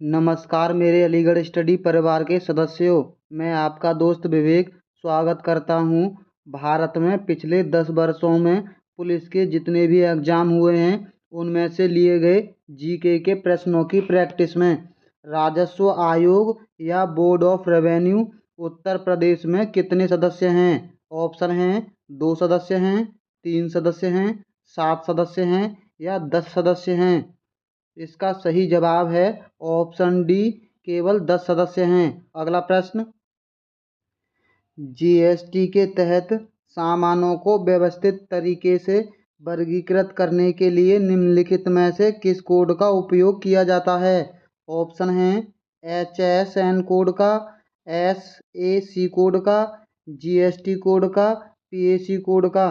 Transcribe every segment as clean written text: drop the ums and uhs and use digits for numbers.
नमस्कार मेरे अलीगढ़ स्टडी परिवार के सदस्यों, मैं आपका दोस्त विवेक स्वागत करता हूं। भारत में पिछले 10 वर्षों में पुलिस के जितने भी एग्ज़ाम हुए हैं उनमें से लिए गए जीके के प्रश्नों की प्रैक्टिस में राजस्व आयोग या board of revenue Uttar Pradesh में कितने सदस्य हैं? ऑप्शन हैं 2 सदस्य हैं, 3 सदस्य हैं, 7 सदस्य हैं या 10 सदस्य हैं। इसका सही जवाब है ऑप्शन डी, केवल 10 सदस्य हैं। अगला प्रश्न, जीएसटी के तहत सामानों को व्यवस्थित तरीके से वर्गीकृत करने के लिए निम्नलिखित में से किस कोड का उपयोग किया जाता है? ऑप्शन हैं HSN कोड का, SAC कोड का, जीएसटी कोड का, PAC कोड का।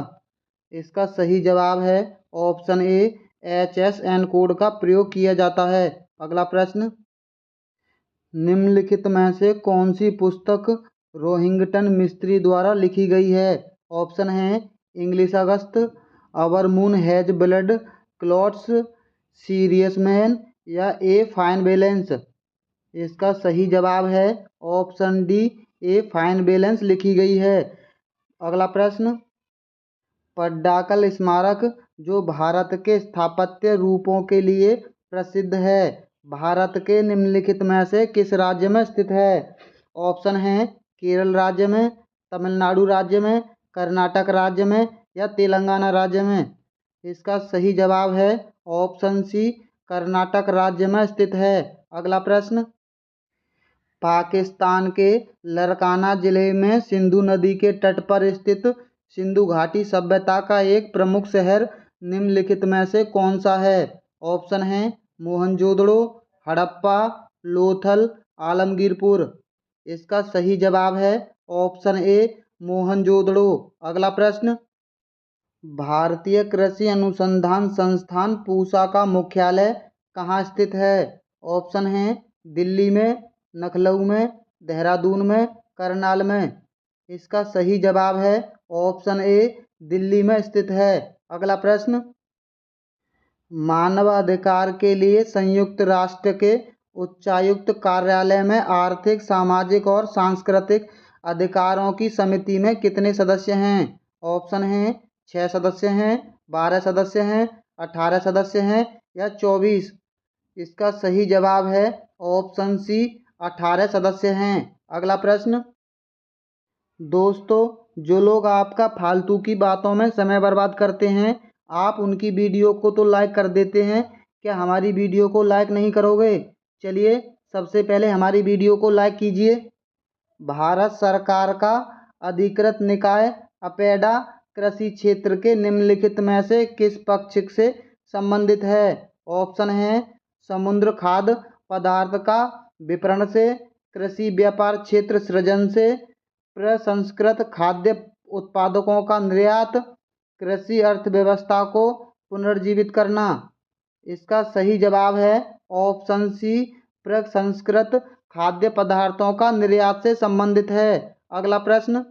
इसका सही जवाब है ऑप्शन ए, HSN कोड का प्रयोग किया जाता है। अगला प्रश्न, निम्नलिखित में से कौन सी पुस्तक रोहिंग्टन मिस्त्री द्वारा लिखी गई है? ऑप्शन हैं English August, our moon has blood clots, serious man या ए फाइन बैलेंस। इसका सही जवाब है option D, a fine balance लिखी गई है। अगला प्रश्न, पड्डाकल स्मारक जो भारत के स्थापत्य रूपों के लिए प्रसिद्ध है, भारत के निम्नलिखित में से किस राज्य में स्थित है? ऑप्शन हैं केरल राज्य में, तमिलनाडु राज्य में, कर्नाटक राज्य में या तेलंगाना राज्य में। इसका सही जवाब है ऑप्शन सी, कर्नाटक राज्य में स्थित है। अगला प्रश्न, पाकिस्तान के लरकाना जिले में सिंधु नदी के तट पर स्थित सिंधु घाटी सभ्यता का एक प्रमुख शहर निम्नलिखित में से कौन सा है? ऑप्शन हैं मोहनजोदड़ो, हड़प्पा, लोथल, आलमगीरपुर। इसका सही जवाब है ऑप्शन ए, मोहनजोदड़ो। अगला प्रश्न, भारतीय कृषि अनुसंधान संस्थान पूसा का मुख्यालय कहाँ स्थित है? ऑप्शन हैं दिल्ली में, लखनऊ में, देहरादून में, करनाल में। इसका सही जवाब है ऑप्शन ए, दिल्ली में स्थित है। अगला प्रश्न, मानवाधिकार के लिए संयुक्त राष्ट्र के उच्चायुक्त कार्यालय में आर्थिक, सामाजिक और सांस्कृतिक अधिकारों की समिति में कितने सदस्य हैं? ऑप्शन हैं 6 सदस्य हैं, 12 सदस्य हैं, 18 सदस्य हैं या 24। इसका सही जवाब है ऑप्शन सी, 18 सदस्य हैं। अगला प्रश्न, दोस्तों जो लोग आपका फालतू की बातों में समय बर्बाद करते हैं, आप उनकी वीडियो को तो लाइक कर देते हैं, क्या हमारी वीडियो को लाइक नहीं करोगे? चलिए सबसे पहले हमारी वीडियो को लाइक कीजिए। भारत सरकार का अधिकृत निकाय अपेडा कृषि क्षेत्र के निम्नलिखित में से किस पक्ष से संबंधित है? ऑप्शन हैं समुद्र खाद्य पदार्थ का विपणन से, कृषि व्यापार क्षेत्र सृजन से, प्रसंस्कृत खाद्य उत्पादकों का निर्यात, कृषि अर्थव्यवस्था को पुनर्जीवित करना। इसका सही जवाब है ऑप्शन सी, प्रसंस्कृत खाद्य पदार्थों का निर्यात से संबंधित है। अगला प्रश्न,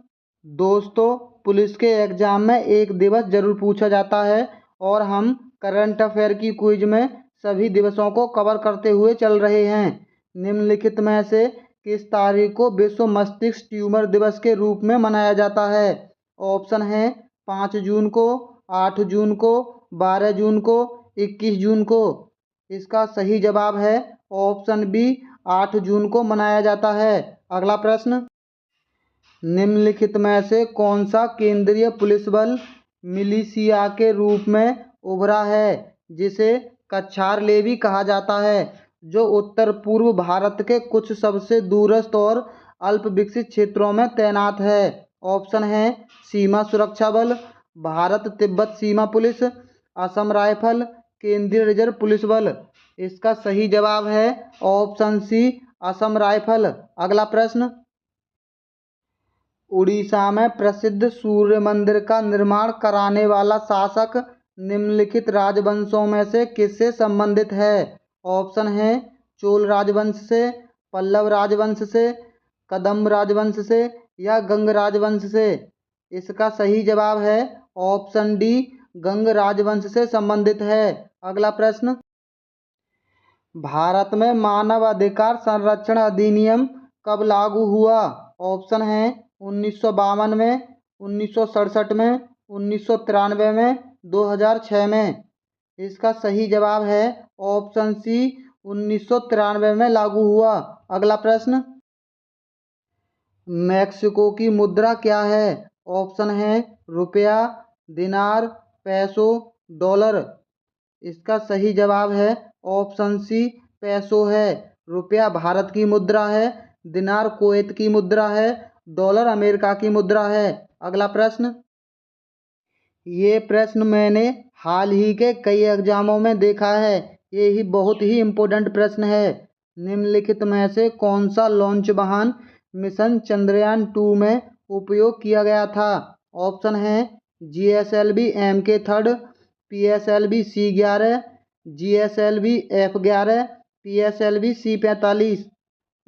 दोस्तों पुलिस के एग्जाम में एक दिवस जरूर पूछा जाता है और हम करंट अफेयर की क्विज में सभी दिवसों को कवर करते हुए चल रहे हैं। निम्नलिखित में से किस तारीख को विश्व मस्तिष्क ट्यूमर दिवस के रूप में मनाया जाता है? ऑप्शन हैं 5 जून को, 8 जून को, 12 जून को, 21 जून को। इसका सही जवाब है ऑप्शन बी, 8 जून को मनाया जाता है। अगला प्रश्न, निम्नलिखित में से कौन सा केंद्रीय पुलिस बल मिलिशिया के रूप में उभरा है जिसे कछार लेवी कहा जाता है, जो उत्तर पूर्व भारत के कुछ सबसे दूरस्थ और अल्प विकसित क्षेत्रों में तैनात है? ऑप्शन हैं सीमा सुरक्षा बल, भारत तिब्बत सीमा पुलिस, असम राइफल, केंद्रीय रिजर्व पुलिस बल। इसका सही जवाब है ऑप्शन सी, असम राइफल। अगला प्रश्न, उड़ीसा में प्रसिद्ध सूर्य मंदिर का निर्माण कराने वाला शासक निम्नलिखित राजवंशों में से किससे संबंधित है? ऑप्शन हैं चोल राजवंश से, पल्लव राजवंश से, कदम्ब राजवंश से या गंग राजवंश से। इसका सही जवाब है ऑप्शन डी, गंग राजवंश से संबंधित है। अगला प्रश्न, भारत में मानव अधिकार संरक्षण अधिनियम कब लागू हुआ? ऑप्शन है 1952 में, 1967 में, 1993 में, 2006 में। इसका सही जवाब है ऑप्शन सी 1993 में लागू हुआ। अगला प्रश्न, मैक्सिको की मुद्रा क्या है? ऑप्शन है रुपया, दिनार, पैसो, डॉलर। इसका सही जवाब है ऑप्शन सी पैसो है। रुपया भारत की मुद्रा है, दिनार कुवैत की मुद्रा है, डॉलर अमेरिका की मुद्रा है। अगला प्रश्न, ये प्रश्न मैंने हाल ही के कई एग्जामों में देखा है। ये ही बहुत ही इम्पोर्टेंट प्रश्न है। निम्नलिखित में से कौन सा लॉन्च वाहन मिशन चंद्रयान 2 में उपयोग किया गया था? ऑप्शन है GSLV Mk3, PSLV C11, GSLV F11, PSLV C45।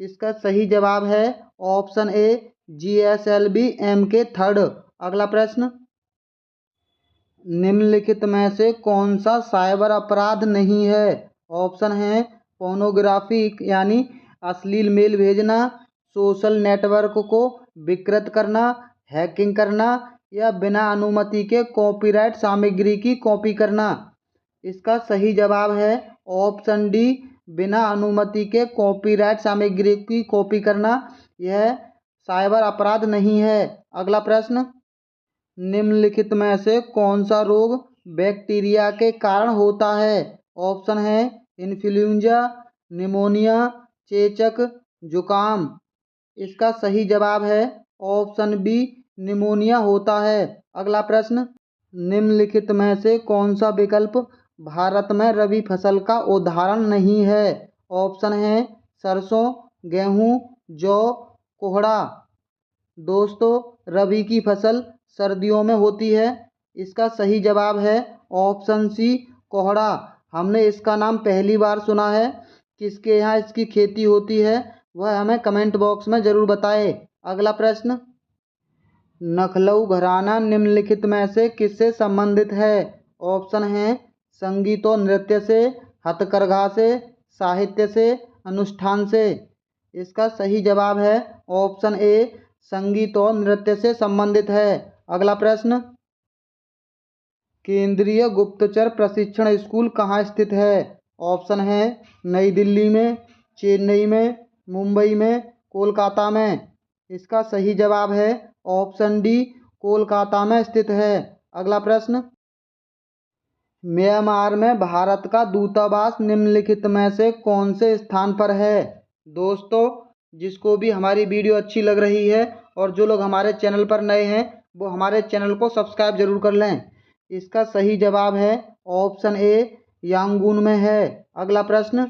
इसका सही जवाब है ऑप्शन ए GSLV Mk3। अगला प्रश्न, निम्नलिखित में से कौन सा साइबर अपराध नहीं है? ऑप्शन है पोर्नोग्राफी यानी अश्लील मेल भेजना, सोशल नेटवर्क को विकृत करना, हैकिंग करना या बिना अनुमति के कॉपीराइट सामग्री की कॉपी करना। इसका सही जवाब है ऑप्शन डी बिना अनुमति के कॉपीराइट सामग्री की कॉपी करना। यह साइबर अपराध नहीं है। अगला प्रश्न, निम्नलिखित में से कौन सा रोग बैक्टीरिया के कारण होता है? ऑप्शन है इन्फ्लुएंजा, निमोनिया, चेचक, जुकाम। इसका सही जवाब है ऑप्शन बी निमोनिया होता है। अगला प्रश्न, निम्नलिखित में से कौन सा विकल्प भारत में रबी फसल का उदाहरण नहीं है? ऑप्शन है सरसों, गेहूं, जौ, कोहड़ा। दोस्तों, रबी की फसल सर्दियों में होती है। इसका सही जवाब है ऑप्शन सी कोहड़ा। हमने इसका नाम पहली बार सुना है। किसके यहाँ इसकी खेती होती है वह हमें कमेंट बॉक्स में ज़रूर बताए। अगला प्रश्न, लखनऊ घराना निम्नलिखित में से किससे संबंधित है? ऑप्शन है संगीत और नृत्य से, हथकरघा से, साहित्य से, अनुष्ठान से। इसका सही जवाब है ऑप्शन ए संगीत और नृत्य से संबंधित है। अगला प्रश्न, केंद्रीय गुप्तचर प्रशिक्षण स्कूल कहाँ स्थित है? ऑप्शन है नई दिल्ली में, चेन्नई में, मुंबई में, कोलकाता में। इसका सही जवाब है ऑप्शन डी कोलकाता में स्थित है। अगला प्रश्न, म्यांमार में भारत का दूतावास निम्नलिखित में से कौन से स्थान पर है? दोस्तों, जिसको भी हमारी वीडियो अच्छी लग रही है और जो लोग हमारे चैनल पर नए हैं वो हमारे चैनल को सब्सक्राइब जरूर कर लें। इसका सही जवाब है ऑप्शन ए यांगून में है। अगला प्रश्न,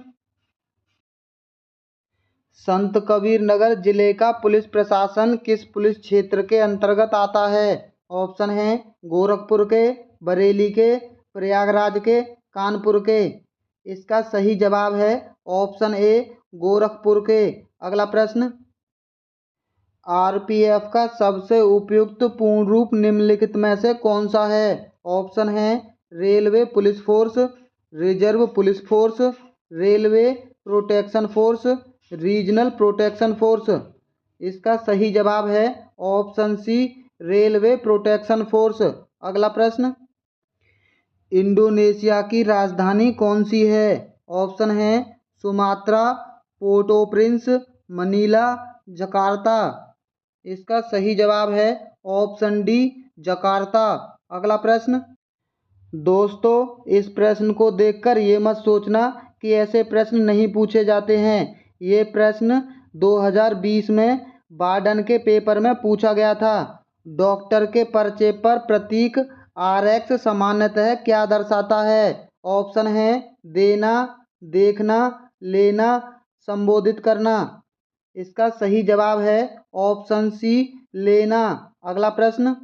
संत कबीर नगर जिले का पुलिस प्रशासन किस पुलिस क्षेत्र के अंतर्गत आता है? ऑप्शन है गोरखपुर के, बरेली के, प्रयागराज के, कानपुर के। इसका सही जवाब है ऑप्शन ए गोरखपुर के। अगला प्रश्न, RPF का सबसे उपयुक्त पूर्ण रूप निम्नलिखित में से कौन सा है? ऑप्शन है railway police force, reserve police force, railway protection force, regional protection force. इसका सही जवाब है option C railway protection force. अगला प्रश्न, इंडोनेशिया की राजधानी कौन सी है? ऑप्शन है सुमात्रा, पोर्ट ओ प्रिंस, मनीला, जकार्ता। इसका सही जवाब है ऑप्शन डी जकार्ता। अगला प्रश्न, दोस्तों, इस प्रश्न को देखकर ये मत सोचना कि ऐसे प्रश्न नहीं पूछे जाते हैं। ये प्रश्न 2020 में बार्डन के पेपर में पूछा गया था। डॉक्टर के पर्चे पर प्रतीक RX सामान्यतः क्या दर्शाता है? ऑप्शन है देना, देखना, लेना, संबोधित करना। इसका सही जवाब है ऑप्शन सी लेना। अगला प्रश्न,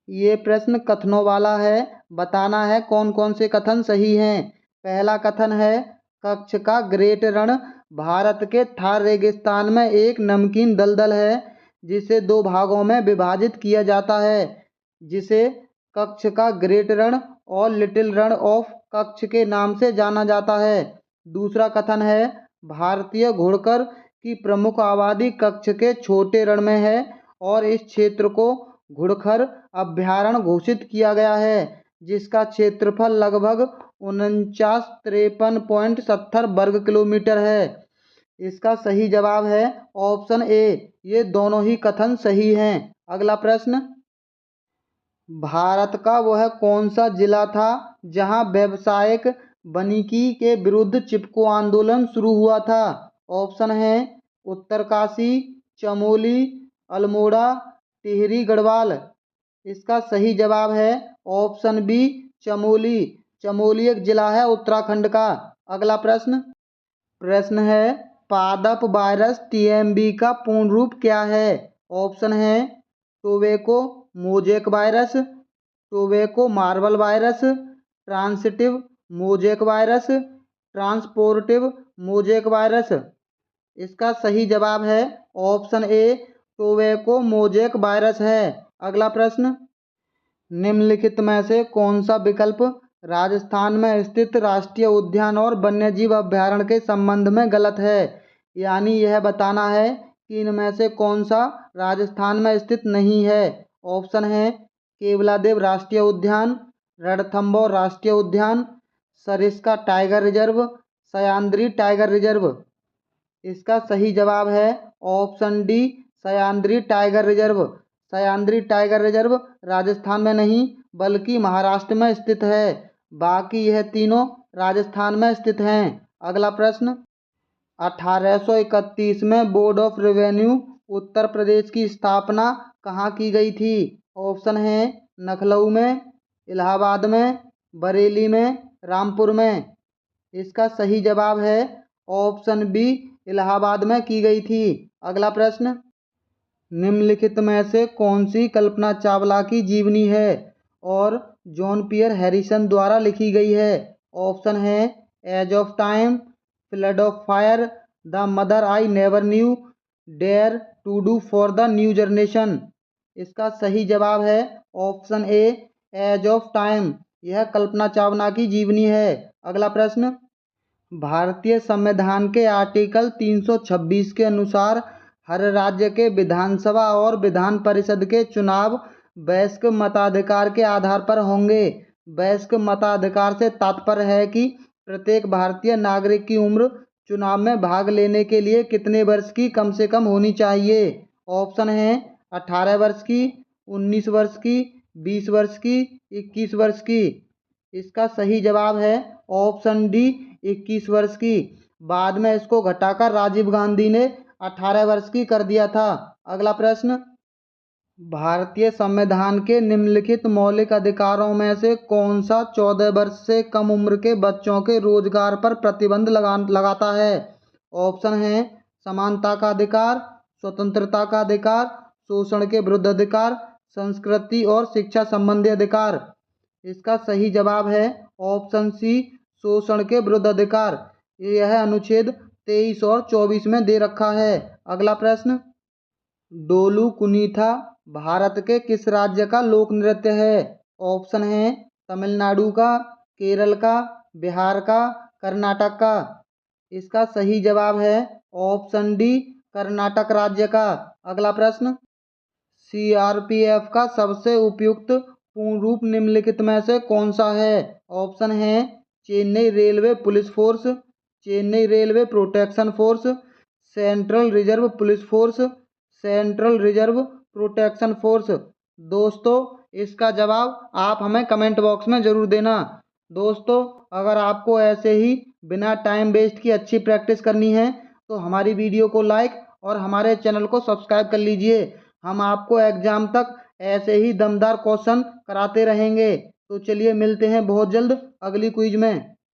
ये प्रश्न कथनों वाला है। बताना है कौन कौन से कथन सही हैं। पहला कथन है कच्छ का ग्रेट रण भारत के थार रेगिस्तान में एक नमकीन दलदल है जिसे दो भागों में विभाजित किया जाता है, जिसे कच्छ का ग्रेट रण और लिटिल रण ऑफ कच्छ के नाम से जाना जाता है। दूसरा कथन है भारतीय घुड़खर की प्रमुख आबादी कच्छ के छोटे रण में है और इस क्षेत्र को घुड़खर अभयारण्य घोषित किया गया है, जिसका क्षेत्रफल लगभग 4953.70 वर्ग किलोमीटर है। इसका सही जवाब है ऑप्शन ए। ये दोनों ही कथन सही हैं। अगला प्रश्न, भारत का वह कौन सा जिला था जहां व्यावसायिक वानिकी के विरुद्ध चिपको आंदोलन शुरू हुआ था? ऑप्शन है उत्तरकाशी, चमोली, अल्मोड़ा, टिहरी गढ़वाल। इसका सही जवाब है ऑप्शन बी, चमोली। चमोली एक जिला है उत्तराखंड का। अगला प्रश्न है पादप वायरस टीएमवी का पूर्ण रूप क्या है? ऑप्शन है tobacco mosaic virus, tobacco marble virus, transitive mosaic virus, transportive mosaic virus. इसका सही जवाब है option A, tobacco mosaic virus है। अगला प्रश्न, निम्नलिखित में से कौन सा विकल्प राजस्थान में स्थित राष्ट्रीय उद्यान और वन्यजीव अभयारण्य के संबंध में गलत है? यानी यह बताना है कि इनमें से कौन सा राजस्थान में स्थित नहीं है। ऑप्शन है केवलादेव राष्ट्रीय उद्यान, रणथंभौर राष्ट्रीय उद्यान, Sariska tiger reserve, Sahyadri tiger reserve. इसका सही जवाब है option D, Sahyadri tiger reserve. Sahyadri tiger reserve Rajasthan में नहीं बल्कि महाराष्ट्र में स्थित है। बाकी यह तीनों राजस्थान में स्थित हैं। अगला प्रश्न, 1831 में board of revenue Uttar Pradesh की स्थापना कहाँ की गई थी? ऑप्शन है लखनऊ में, इलाहाबाद में, बरेली में, रामपुर में। इसका सही जवाब है ऑप्शन बी, इलाहाबाद में की गई थी। अगला प्रश्न, निम्नलिखित में से कौन सी कल्पना चावला की जीवनी है और जॉन पियर हैरिसन द्वारा लिखी गई है? ऑप्शन है age of time, flood of fire, the mother I never knew, dare to do for the new generation. इसका सही जवाब है option A, age of time. यह कल्पना चावला की जीवनी है। अगला प्रश्न, भारतीय संविधान के आर्टिकल 326 के अनुसार हर राज्य के विधानसभा और विधान परिषद के चुनाव वयस्क मताधिकार के आधार पर होंगे। वयस्क मताधिकार से तात्पर्य है कि प्रत्येक भारतीय नागरिक की उम्र चुनाव में भाग लेने के लिए कितने वर्ष की कम से कम होनी चाहिए? ऑप्शन है 18 वर्ष की, 19 वर्ष की, 20 वर्ष की, 21 वर्ष की। इसका सही जवाब है ऑप्शन डी, 21 वर्ष की। बाद में इसको घटाकर राजीव गांधी ने 18 वर्ष की कर दिया था। अगला प्रश्न, भारतीय संविधान के निम्नलिखित मौलिक अधिकारों में से कौन सा 14 वर्ष से कम उम्र के बच्चों के रोजगार पर प्रतिबंध लगाता है? ऑप्शन है समानता का अधिकार, स्वतंत्रता का अधिकार, शोषण के विरुद्ध अधिकार, संस्कृति और शिक्षा संबंधी अधिकार। इसका सही जवाब है ऑप्शन सी, शोषण के विरुद्ध अधिकार। यह अनुच्छेद 23 और 24 में दे रखा है। अगला प्रश्न, डोलू कुनीथा भारत के किस राज्य का लोक नृत्य है? ऑप्शन है तमिलनाडु का, केरल का, बिहार का, कर्नाटक का। इसका सही जवाब है ऑप्शन डी, कर्नाटक राज्य का। अगला प्रश्न, सीआरपीएफ का सबसे उपयुक्त पूर्ण रूप निम्नलिखित में से कौन सा है? ऑप्शन है Chennai railway police force, Chennai railway protection force, central reserve police force, central reserve protection force. दोस्तों इसका जवाब आप हमें कमेंट बॉक्स में ज़रूर देना। दोस्तों अगर आपको ऐसे ही बिना टाइम वेस्ट की अच्छी प्रैक्टिस करनी है तो हमारी वीडियो को लाइक और हमारे चैनल को सब्सक्राइब कर लीजिए। हम आपको एग्ज़ाम तक ऐसे ही दमदार क्वेश्चन कराते रहेंगे। तो चलिए मिलते हैं बहुत जल्द अगली क्विज में।